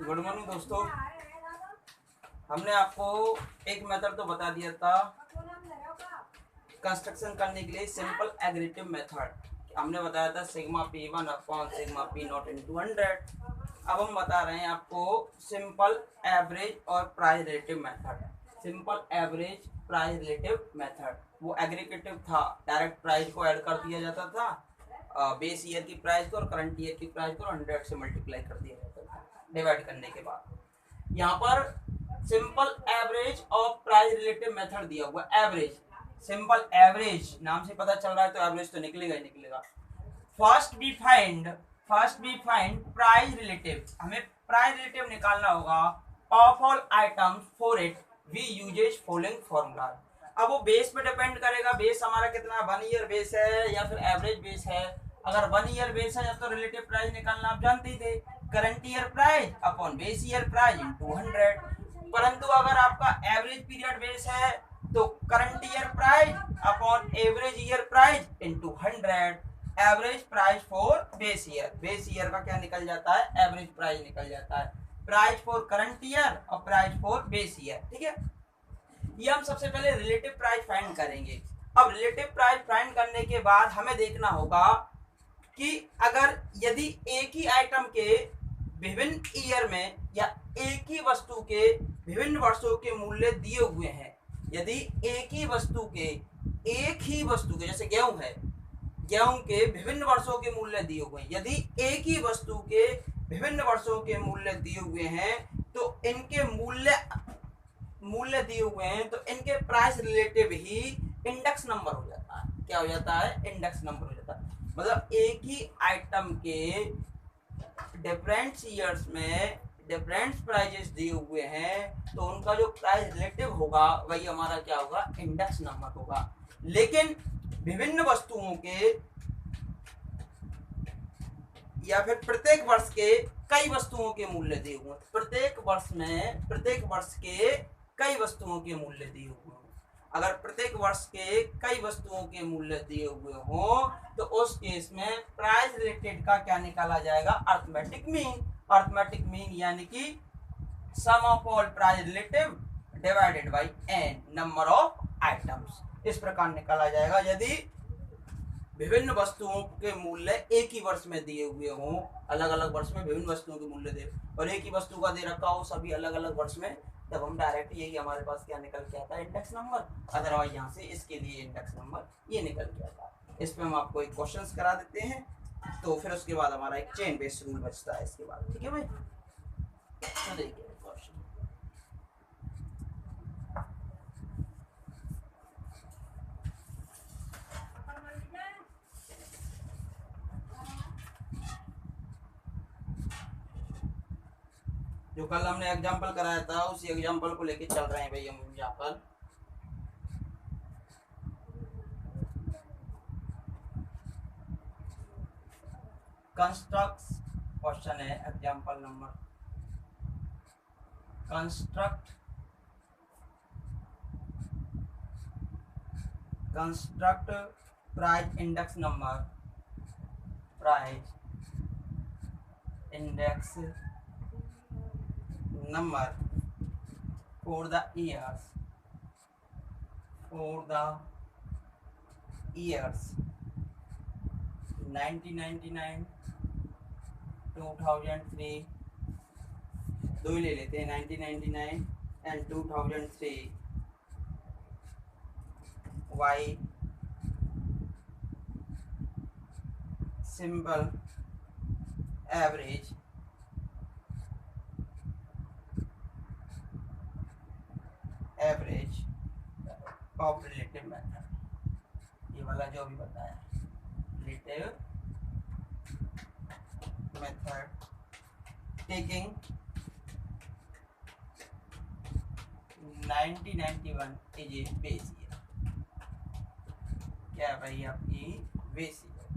Good morning दोस्तों। हमने आपको एक मेथड तो बता दिया था कंस्ट्रक्शन करने के लिए, सिंपल एग्रेटिव मेथड। हमने बताया था sigma P one upon sigma P not into 100। अब हम बता रहे हैं आपको सिंपल एवरेज और price relative method. Simple average price relative method वो एग्रीगेटिव था, डायरेक्ट प्राइस को ऐड कर दिया जाता था बेस ईयर की प्राइस को और करंट ईयर की प्राइस को 100 से मल्टीप्लाई कर दिया जाता था डिवाइड करने के बाद। यहाँ पर सिंपल एवरेज और प्राइस रिलेटिव मेथड दिया हुआ एवरेज। सिंपल एवरेज नाम से पता चल रहा है तो एवरेज तो निकलेगा ही निकलेगा। First we find price relative. हमें प्राइस रिलेटिव निकालना होगा of all items for it we uses following formula. अब वो बेस पे डिपेंड करेगा, बेस हमारा कितना 1 ईयर बेस है या फिर एवरेज बेस है। अगर 1 ईयर बेस है तो रिलेटिव प्राइस निकालना आप जानते ही थे, current year price upon base year price into 100। परंतु अगर आपका एवरेज पीरियड बेस है तो current year price upon average year price into 100। Average price for base year का क्या निकल जाता है, एवरेज प्राइस निकल जाता है। प्राइस फॉर करंट ईयर और प्राइस फॉर बेस ईयर, ठीक है। ये हम सबसे पहले रिलेटिव प्राइस फाइंड करेंगे। अब रिलेटिव प्राइस फाइंड करने के बाद हमें देखना होगा कि अगर यदि एक ही आइटम के विभिन्न ईयर में या एक ही वस्तु के विभिन्न वर्षों के मूल्य दिए हुए हैं, यदि एक ही वस्तु के जैसे गेहूं है, गेहूं के विभिन्न वर्षों के मूल्य दिए हुए हैं, यदि एक ही वस्तु के विभिन्न वर्षों के मूल्य दिए हुए हैं तो इनके मूल्य दिए हुए हैं तो इनके प्राइस रिलेटिव ही इंडेक्स नंबर हो जाता है। क्या हो जाता है, इंडेक्स नंबर हो जाता है। मतलब एक ही आइटम के डिफरेंट ईयर्स में डिफरेंट प्राइजेस दिए हुए हैं तो उनका जो प्राइस रिलेटिव होगा वही हमारा क्या होगा, इंडेक्स नंबर होगा। लेकिन विभिन्न वस्तुओं के या फिर प्रत्येक वर्ष के कई वस्तुओं के मूल्य दिए हुए, प्रत्येक वर्ष के कई वस्तुओं के मूल्य दिए हुए हों। अगर प्रत्येक वर्ष के कई वस्तुओं के मूल्य दिए हुए हों तो उस केस में प्राइस रिलेटेड का क्या निकाला जाएगा, अर्थमेटिक मीन यानी कि sum of all price relative divided by N number of items, इस प्रकार निकाला जाएगा। यदि विभिन्न वस्तुओं के मूल्य एक ही वर्ष में दिए हुए हों, अलग अलग वर्ष में विभिन्न वस्तुओं के मूल्य दे और एक ही वस्तु का दे रखा हो सभी अलग अलग वर्ष में, तब हम डायरेक्ट यही हमारे पास क्या निकल के आता है, इंडेक्स नंबर। अदरवाइज यहाँ से इसके लिए इंडेक्स नंबर ये निकल के आता है। इस पर हम आपको एक क्वेश्चन करा देते हैं तो फिर उसके बाद हमारा एक चेन बेस्ड रूल बचता है इसके बाद, ठीक है भाई। तो देखिए क्वेश्चन, जो कल हमने एग्जाम्पल कराया था उसी एग्जाम्पल को लेके चल रहे हैं भाई हम यहाँ पर। कंस्ट्रक्ट क्वेश्चन है example number, construct price index number for the years 1999 2003, दो ही ले लेते हैं, 1999 and 2003 by simple average of relative method, ये वाला जो भी बताया relative method taking 1991 is a base year. क्या भाई आपकी बेस ईयर।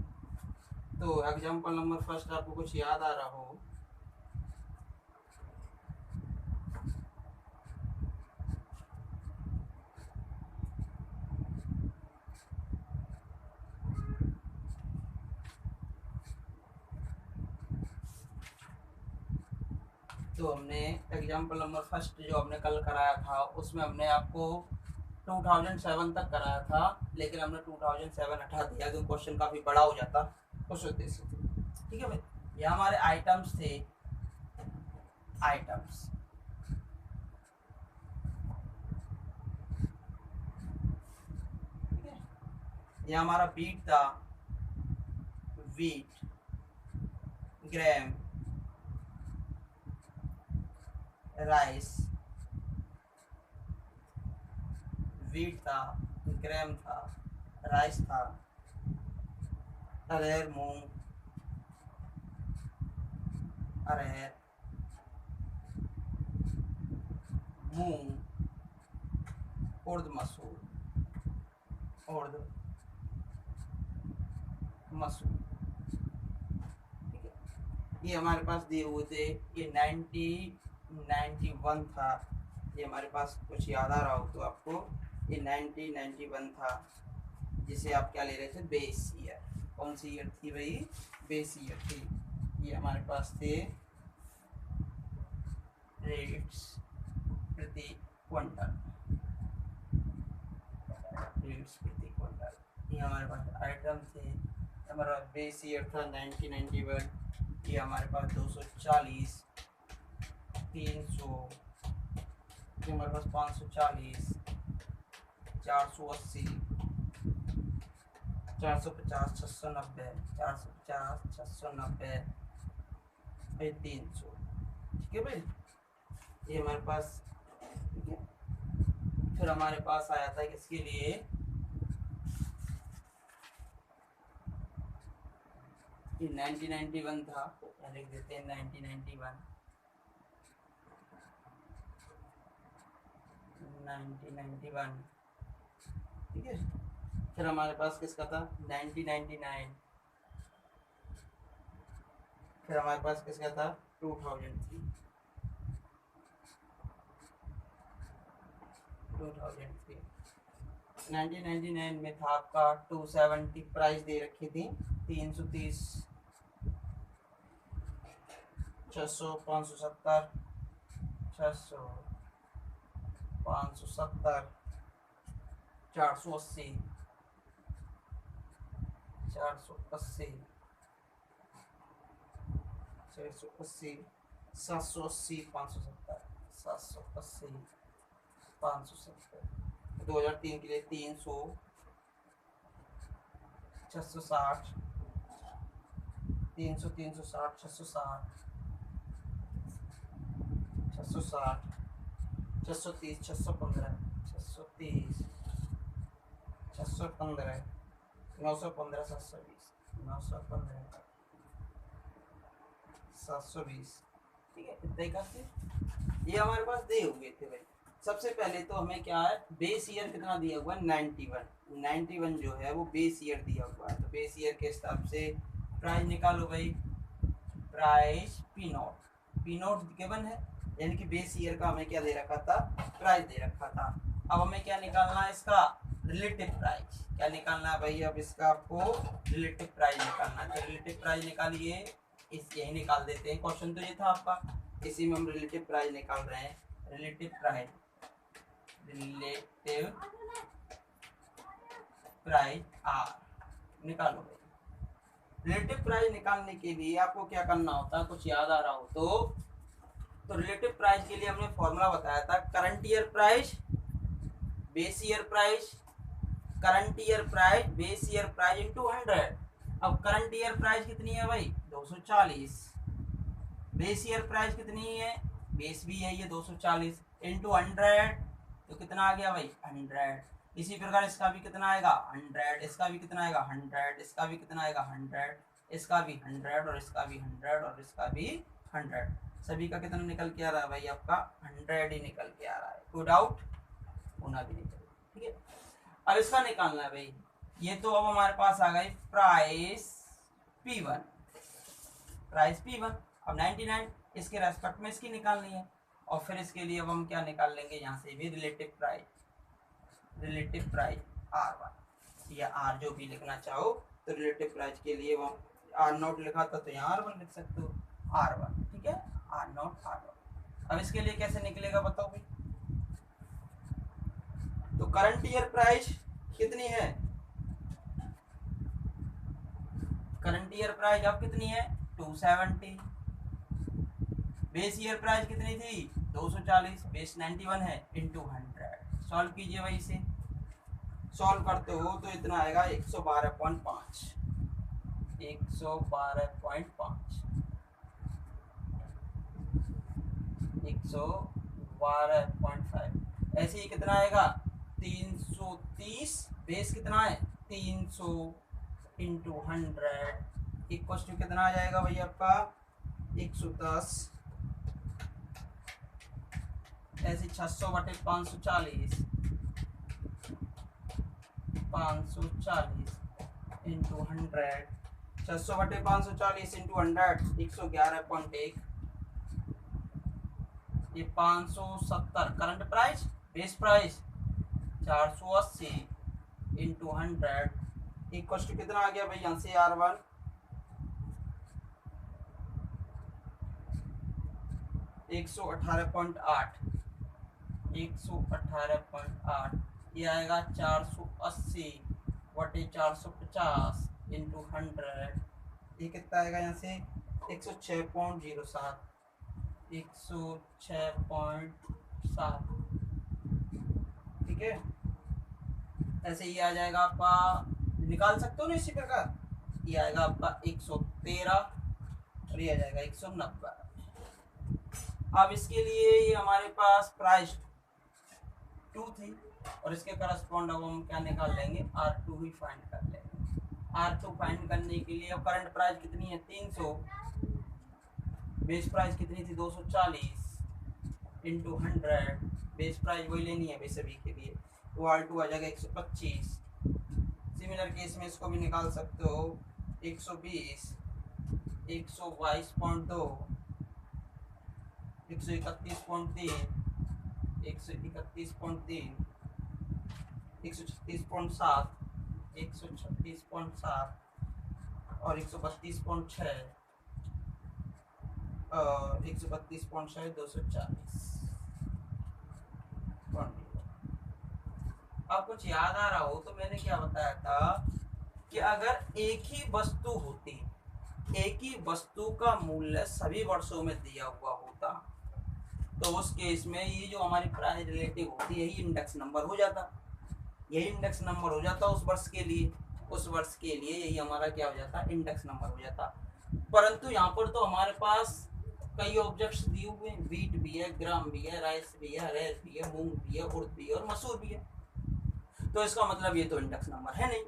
तो एग्जांपल नंबर फर्स्ट आपको कुछ याद आ रहा हो, तो हमने एग्जाम्पल नंबर फर्स्ट जो हमने कल कराया था उसमें हमने आपको 2007 तक कराया था, लेकिन हमने 2007 हटा दिया क्योंकि क्वेश्चन काफ़ी बड़ा हो जाता उस उद्देश्य से। ठीक है भाई, ये हमारे आइटम्स थे, आइटम्स। ठीक है, ये हमारा बीट था, वीट, ग्राम, राइस, वीट था, ग्राम था, राइस था, अरहर, मूंग, अरहर, मूंग, उर्द मसूर, उर्द मसूर। ठीक है, ये हमारे पास दिए हुए थे। ये 1991 था, ये हमारे पास कुछ याद आ रहा हो तो आपको, ये 1991 था, जिसे आप क्या ले रहे थे, बेस ईयर। कौन सी ईयर थी भाई, बेस ईयर थी। ये हमारे पास थे रेट्स प्रति क्विंटल, रेट्स प्रति क्विंटल। ये हमारे पास आइटम थे, हमारा बेस ईयर था 1991। ये हमारे पास 240, 300, ये हमारे पास 540, 480, 450, 690, 450, 690, 300। ठीक है भाई, ये हमारे पास। ठीक है, फिर हमारे पास आया था किसके लिए, ये 1991 था, लिख देते हैं 1991, 1991। ठीक है, फिर हमारे पास किसका था 1999, फिर हमारे पास किसका था 2003, 2003। 1999 में था आपका 270 प्राइस दे रखी थी, 330, 600, 570, 600, 570, 480, 480, 680, 780, 570, 780, 570। 2003 के लिए 300, 660, 300, 360, 660, 660, 630, 615, 630, 615, 915, 720, 915, 720। ठीक है, इतना ही काफी। ये हमारे पास दे हुए थे भाई। सबसे पहले तो हमें क्या है, बेस ईयर कितना दिया हुआ है 91, 91 जो है वो बेस ईयर दिया हुआ है। तो बेस ईयर के हिसाब से प्राइस निकालो भाई, price P not, P not given है, यानी कि बेस ईयर का हमें क्या दे रखा था, प्राइस दे रखा था। अब हमें क्या निकालना है, इसका रिलेटिव प्राइस। क्या निकालना है भाई, अब इसका आपको रिलेटिव प्राइस निकालना है। तो रिलेटिव प्राइस निकालिए, इस यही निकाल देते हैं, क्वेश्चन तो ये था आपका, इसी में हम रिलेटिव प्राइस निकाल रहे हैं। Relative price, relative price R निकालो भाई। रिलेटिव प्राइस निकालने के लिए आपको क्या करना होता है, कुछ याद आ रहा हो तो रिलेटिव प्राइस के लिए हमने फॉर्मूला बताया था, current year price, base year price, current year price, base year price into 100। अब करंट ईयर प्राइस कितनी है भाई 240, बेस ईयर प्राइस कितनी है, बेस भी है ये 240 इनटू 100, तो कितना आ गया भाई 100। इसी प्रकार इसका भी कितना आएगा 100, इसका भी कितना आएगा 100, इसका भी कितना आएगा 100, इसका भी 100, और इसका भी 100, और इसका भी 100। सभी का कितना निकल के आ रहा है भाई, आपका 100 ही निकल के आ रहा है, कोई डाउट होना भी नहीं चाहिए। ठीक है, अब इसका निकालना है भाई। ये तो अब हमारे पास आ गई प्राइस P1, प्राइस P1। अब 99 इसके रेस्पेक्ट में इसकी निकालनी है, और फिर इसके लिए अब हम क्या निकाल लेंगे, यहाँ से भी relative price, relative price R1 या R जो भी लिखना चाहो। तो रिलेटिव प्राइस के लिए वो R0 लिखा था तो यहाँ R1 लिख सकते हो, R1। ठीक है, R0, R1। अब इसके लिए कैसे निकलेगा बताओ भाई। तो करंट ईयर प्राइस कितनी है, करंट ईयर प्राइस अब कितनी है 270, बेस ईयर प्राइस कितनी थी 240, बेस 91 है इंटू 100। सॉल्व कीजिए भाई इसे, सॉल्व करते हो तो इतना आएगा 112.5, 112.5, 112.5। ऐसे ही कितना आएगा 330, बेस कितना है 300 इंटू 100 इक्वल टू कितना आ जाएगा भाई आपका 110। ऐसे 600/540, 540 इंटू 100, 600/540 इंटू 100 111.1, ये 570 current price, base price 480 into 100 equal to कितना आ गया भाई यहाँ से R1 118.8, 118.8, ये आएगा 480/450 इंटू 100, ये कितना आएगा यहाँ से 106.07, 106.7, ठीक है। ऐसे ही आ जाएगा आपका, निकाल सकते हो ना इसी प्रकार, ये आएगा आपका 113 और ये आ जाएगा 190। अब इसके लिए ये हमारे पास प्राइस 2 थी और इसके करस्पॉन्ड अब हम क्या निकाल लेंगे R2 ही फाइंड कर लेंगे। R2 फाइंड करने के लिए अब करंट प्राइस कितनी है 300, बेस प्राइस कितनी थी 240 इंटू 100, बेस प्राइस वही लेनी है भाई सभी के लिए, तो R2 आ जाएगा 125। सिमिलर केस में इसको भी निकाल सकते हो 120, 122.2, 131.3, 131.3, 136.7, 136.7 और 132.6, 132.6 240। अब कुछ याद आ रहा हो तो मैंने क्या बताया था कि अगर एक ही वस्तु होती, एक ही वस्तु का मूल्य सभी वर्षों में दिया हुआ होता तो उस केस में ये जो हमारी प्राइस रिलेटिव होती है यही इंडेक्स नंबर हो जाता, यही इंडेक्स नंबर हो जाता उस वर्ष के लिए, उस वर्ष के लिए यही हमारा क्या हो जाता इंडेक्स नंबर हो जाता। परंतु यहाँ पर तो हमारे पास कई ऑब्जेक्ट्स दिए हुए हैं, वीट भी है, ग्राम भी है, राइस भी है, अरहर भी है, मूंग भी है, उड़द भी है और मसूर भी है, तो इसका मतलब ये तो इंडेक्स नंबर है नहीं।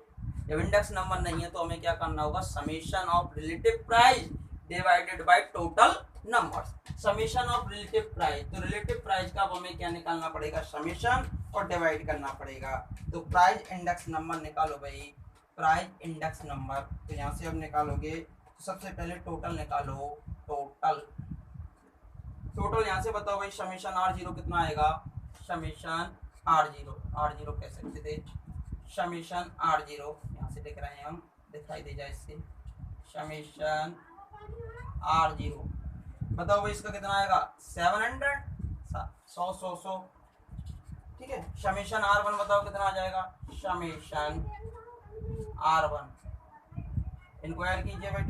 जब इंडेक्स नंबर नहीं है तो हमें क्या करना होगा, summation of relative price divided by total numbers, summation of relative price, तो रिलेटिव प्राइस का अब हमें क्या निकालना पड़ेगा समेशन और डिवाइड करना पड़ेगा। तो प्राइस इंडेक्स नंबर निकालो भाई, प्राइस इंडेक्स नंबर, तो यहाँ से अब निकालोगे तो सबसे पहले टोटल निकालो, टोटल, टोटल यहाँ से बताओ भाई समेशन R0 कितना आएगा, समेशन R0 कह सकते थे, समेशन R0 यहाँ से लिख रहे हैं हम, दिखाई दे जाए इससे, समेशन R0 बताओ भाई इसका कितना आएगा 700, 100, ठीक है। समेशन R1 बताओ कितना आ जाएगा, समेशन R1 इंक्वायर कीजिए भाई,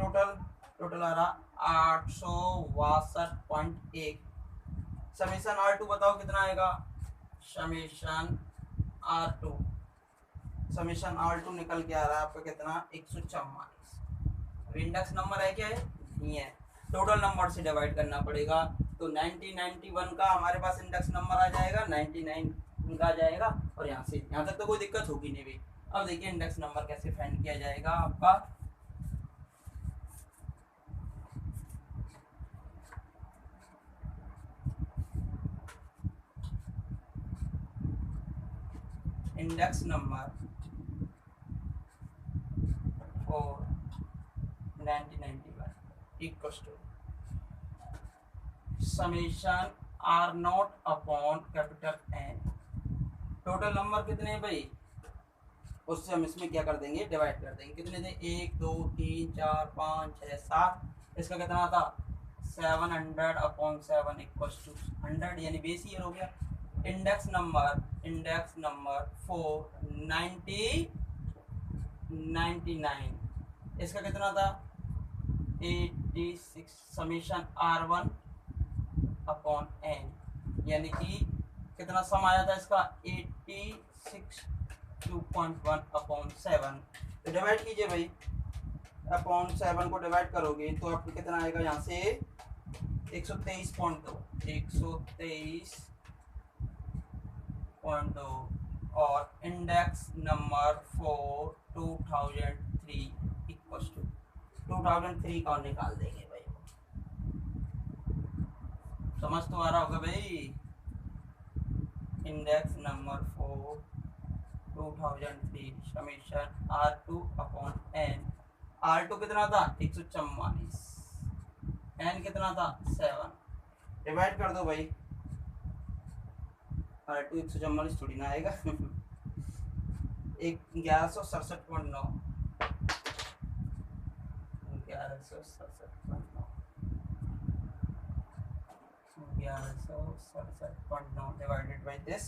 टोटल आ रहा 862.1, समेशन R2 बताओ कितना आएगा, समेशन R2, समेशन R2 निकल के आ रहा है आपका कितना 144। इंडेक्स नंबर है क्या है, नहीं है, टोटल नंबर से डिवाइड करना पड़ेगा, तो 1991 का हमारे पास इंडेक्स नंबर आ जाएगा, 99 का आ जाएगा और यहाँ से यहाँ तक तो कोई दिक्कत होगी नहीं भाई। अब देखिए इंडेक्स नंबर कैसे फाइंड किया जाएगा आपका, index number for 1991 equals to summation R0 upon capital N, total number कितने हैं भाई, उससे हम इसमें क्या कर देंगे डिवाइड कर देंगे, कितने थे 1 2 3 4 5 6 7, इसका कितना था 700/7 इक्वल्स टू 100 यानी बेस ईयर हो गया। इंडेक्स नंबर 499 इसका कितना था 86 समीशन R1/n यानी कि कितना सम आया था इसका 86.2.1/7। तो डिवाइड कीजिए भाई, अपॉन 7 को डिवाइड करोगे तो आपको कितना आएगा यहाँ से 123.2 और इंडेक्स नंबर 4 2003 इक्वल्स टू 2003 का निकाल देंगे भाई। समझ तो आ रहा होगा भाई। Index number 4 2003 summation R2/n। R2 कितना था 144, n कितना था 7। डिवाइड कर दो भाई, R2 144 थोड़ी ना आएगा 1167.9 डिवाइडेड बाई दिस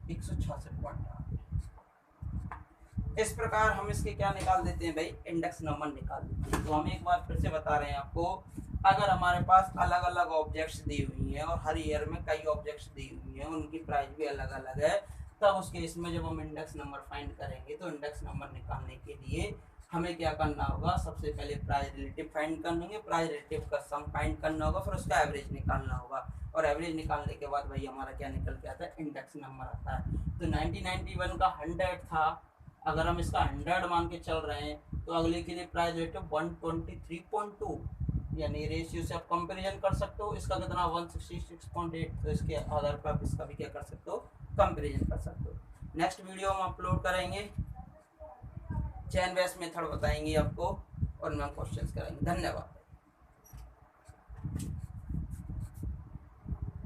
166.8। इस प्रकार हम इसके क्या निकाल देते हैं भाई, इंडेक्स नंबर निकाल देते हैं। तो हम एक बार फिर से बता रहे हैं आपको, अगर हमारे पास अलग अलग ऑब्जेक्ट्स दी हुई हैं और हर ईयर में कई ऑब्जेक्ट्स दी हुई हैं, उनकी प्राइस भी अलग अलग है, तब उस केस में जब हम इंडेक्स नंबर फाइंड करेंगे तो इंडेक्स नंबर निकालने के लिए हमें क्या करना होगा, सबसे पहले प्राइस रिलेटिव फाइंड करेंगे, प्राइस रिलेटिव का सम फाइंड करना होगा, फिर उसका एवरेज निकालना होगा और एवरेज निकालने के बाद भाई हमारा क्या निकल के आता है, इंडेक्स नंबर आता है। तो 1991 का 100 था, अगर हम इसका 100 मान के चल रहे हैं तो अगले के लिए प्राइस रेटिव 123.2 यानी रेशियो से आप कंपैरिजन कर सकते हो। इसका कितना 166.8, तो इसके आधार पर आप इसका भी क्या कर सकते हो, कंपैरिजन कर सकते हो। नेक्स्ट वीडियो हम अपलोड करेंगे, चेन बेस मेथड बताएंगे आपको और मैं क्वेश्चंस कराएंगे। धन्यवाद।